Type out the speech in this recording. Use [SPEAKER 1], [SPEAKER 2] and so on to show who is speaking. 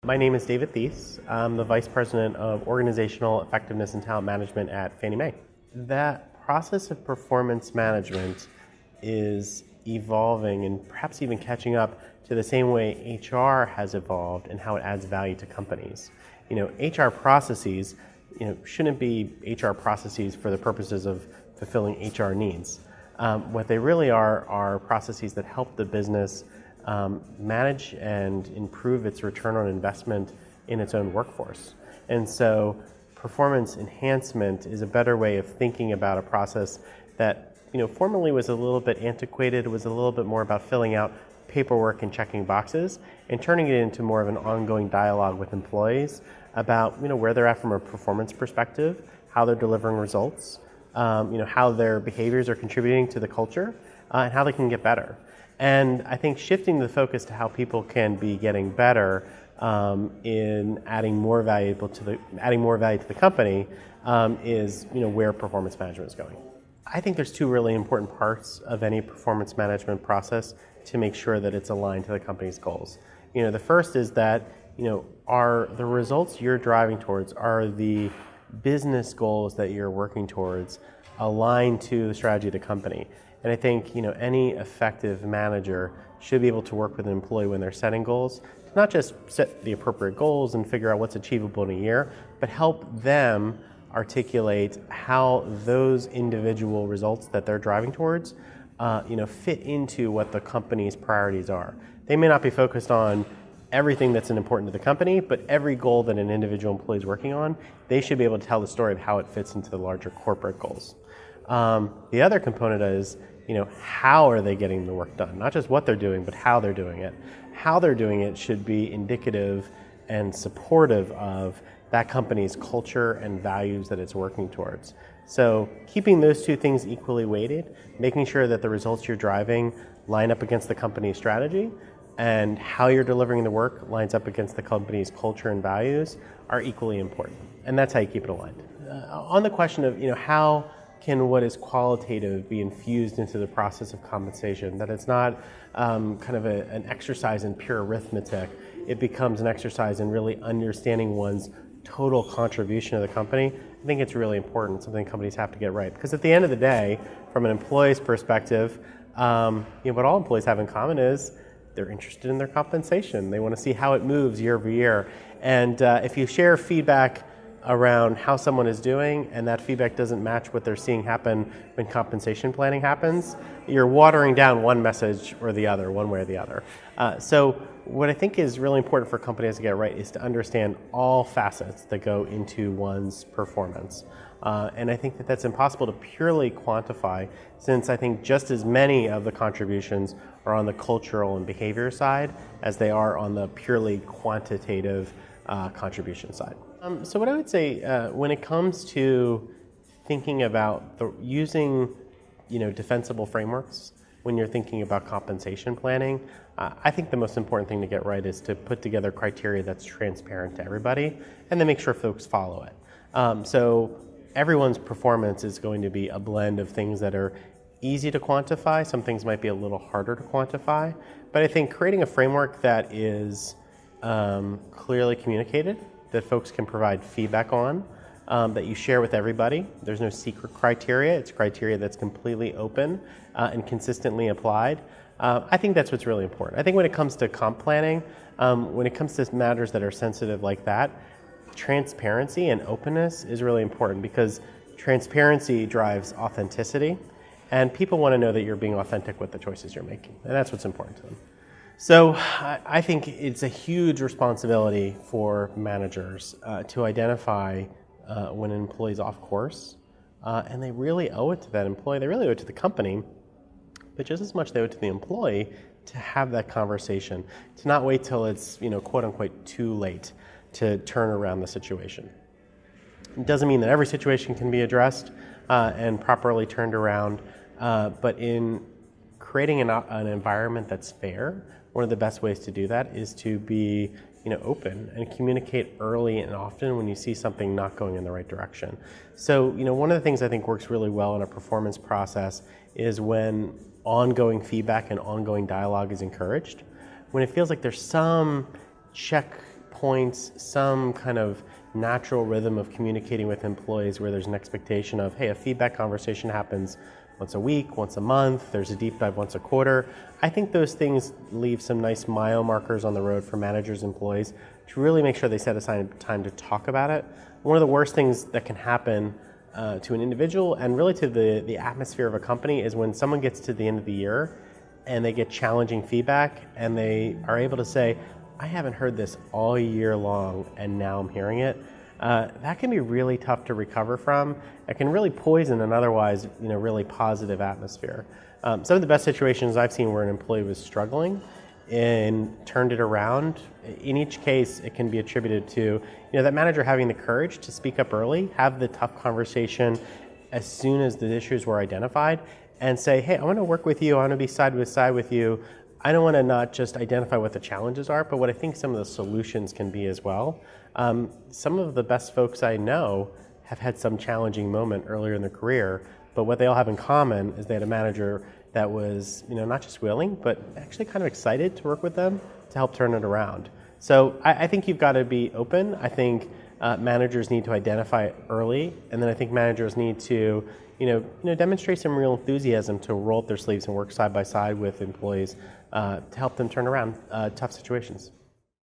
[SPEAKER 1] My name is David Theis. I'm the Vice President of Organizational Effectiveness and Talent Management at Fannie Mae. That process of performance management is evolving and perhaps even catching up to the same way HR has evolved and how it adds value to companies. HR processes, shouldn't be HR processes for the purposes of fulfilling HR needs. What they really are processes that help the business manage and improve its return on investment in its own workforce. And so performance enhancement is a better way of thinking about a process that formerly was a little bit antiquated. It was a little bit more about filling out paperwork and checking boxes and turning it into more of an ongoing dialogue with employees about where they're at from a performance perspective, how they're delivering results, how their behaviors are contributing to the culture, and how they can get better. And I think shifting the focus to how people can be getting better in adding more value to the company is where performance management is going. I think there's two really important parts of any performance management process to make sure that it's aligned to the company's goals. The first is that are the results you're driving towards, are the business goals that you're working towards aligned to the strategy of the company. And I think any effective manager should be able to work with an employee when they're setting goals, to not just set the appropriate goals and figure out what's achievable in a year, but help them articulate how those individual results that they're driving towards fit into what the company's priorities are. They may not be focused on everything that's important to the company, but every goal that an individual employee is working on, they should be able to tell the story of how it fits into the larger corporate goals. The other component is, how are they getting the work done? Not just what they're doing, but how they're doing it. How they're doing it should be indicative and supportive of that company's culture and values that it's working towards. So keeping those two things equally weighted, making sure that the results you're driving line up against the company's strategy, and how you're delivering the work lines up against the company's culture and values are equally important. And that's how you keep it aligned. On the question of, how can what is qualitative be infused into the process of compensation, that it's not kind of an exercise in pure arithmetic, it becomes an exercise in really understanding one's total contribution to the company. I think it's really important, something companies have to get right. Because at the end of the day, from an employee's perspective, what all employees have in common is they're interested in their compensation. They want to see how it moves year over year. And if you share feedback around how someone is doing and that feedback doesn't match what they're seeing happen when compensation planning happens, you're watering down one message or the other, one way or the other. So what I think is really important for companies to get right is to understand all facets that go into one's performance. And I think that that's impossible to purely quantify, since I think just as many of the contributions are on the cultural and behavior side as they are on the purely quantitative contribution side. So what I would say when it comes to thinking about using defensible frameworks when you're thinking about compensation planning, I think the most important thing to get right is to put together criteria that's transparent to everybody and then make sure folks follow it. So everyone's performance is going to be a blend of things that are easy to quantify. Some things might be a little harder to quantify, but I think creating a framework that is clearly communicated, that folks can provide feedback on, that you share with everybody. There's no secret criteria. It's criteria that's completely open and consistently applied. I think that's what's really important. I think when it comes to comp planning, when it comes to matters that are sensitive like that, transparency and openness is really important, because transparency drives authenticity, and people want to know that you're being authentic with the choices you're making, and that's what's important to them. So I think it's a huge responsibility for managers to identify when an employee's off course, and they really owe it to that employee. They really owe it to the company, but just as much they owe it to the employee to have that conversation, to not wait till it's quote unquote too late to turn around the situation. It doesn't mean that every situation can be addressed and properly turned around, but in creating an environment that's fair, one of the best ways to do that is to be open and communicate early and often when you see something not going in the right direction. So one of the things I think works really well in a performance process is when ongoing feedback and ongoing dialogue is encouraged. When it feels like there's some check points some kind of natural rhythm of communicating with employees where there's an expectation of, hey, a feedback conversation happens once a week, once a month, there's a deep dive once a quarter. I think those things leave some nice mile markers on the road for managers and employees to really make sure they set aside time to talk about it. One of the worst things that can happen to an individual and really to the atmosphere of a company is when someone gets to the end of the year and they get challenging feedback and they are able to say, I haven't heard this all year long and now I'm hearing it. That can be really tough to recover from. It can really poison an otherwise really positive atmosphere. Some of the best situations I've seen where an employee was struggling and turned it around, in each case it can be attributed to that manager having the courage to speak up early, have the tough conversation as soon as the issues were identified, and say, hey, I want to work with you, I want to be side by side with you. I don't want to not just identify what the challenges are, but what I think some of the solutions can be as well. Some of the best folks I know have had some challenging moment earlier in their career, but what they all have in common is they had a manager that was not just willing, but actually kind of excited to work with them to help turn it around. So I think you've got to be open. I think managers need to identify it early, and then I think managers need to demonstrate some real enthusiasm to roll up their sleeves and work side by side with employees to help them turn around tough situations.